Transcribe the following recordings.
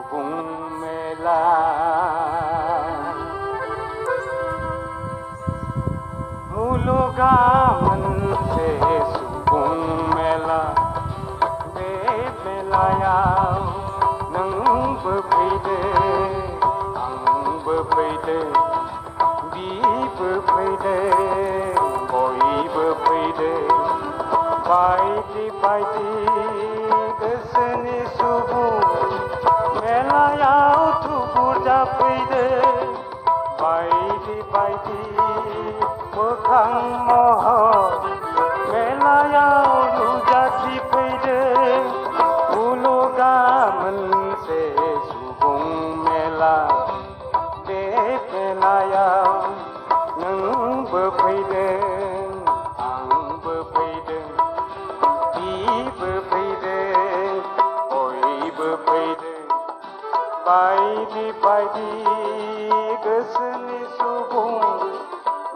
सुबुं मेला मुलुगा मोनसे सुबुं मेला बे मेलायाव नोंबो फैदो आंबो फैदो बिबो फैदो बयबो फैदो बायदि बायदि गोसोनि सुबुं मेलायाव थुबुर जाफैदो बायदि बायदि मोखां महर मेलायाव नुजाथिफैदो मुलुगा मोनसे सुबुं मेला बे मेलायाव नोंबो फैदो आंबो फैदो बिबो फैदो बयबो फैदो बायदि बायदि गोसोनि सुबुं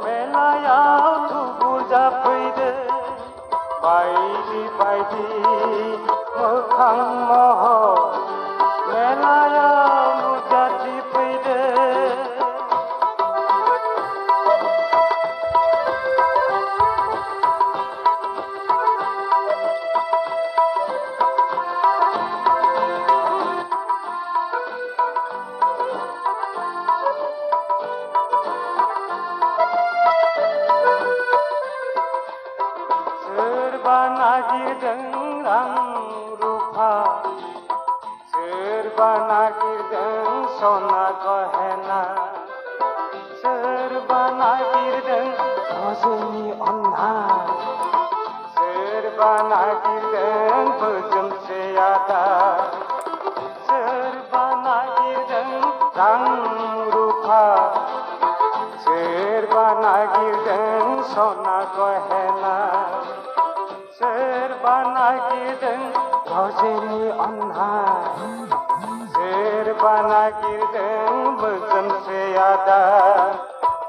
मेलायाव थुबुर जाफैदो बायदि बायदि मोखां महर मेलायाव नुजाथिफैदो सोरबा नागिरदों रां रुफा सोरबा नागिरदों सना गहेना सोरबा नागिरदों रजनी अन्नाय सोरबा नागिरदों बोजोंसे आदार सोरबा नागिरदों रां रुफा सोरबा नागिरदों सना गहेना सोरबा नागिरदों रजनी अन्नाय सोरबा नागिरदों बोजोंसे आदार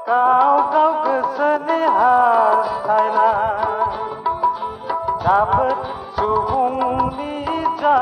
गाव गाव गोसोनि हास्थायनाय राफोद सुबुंनि जा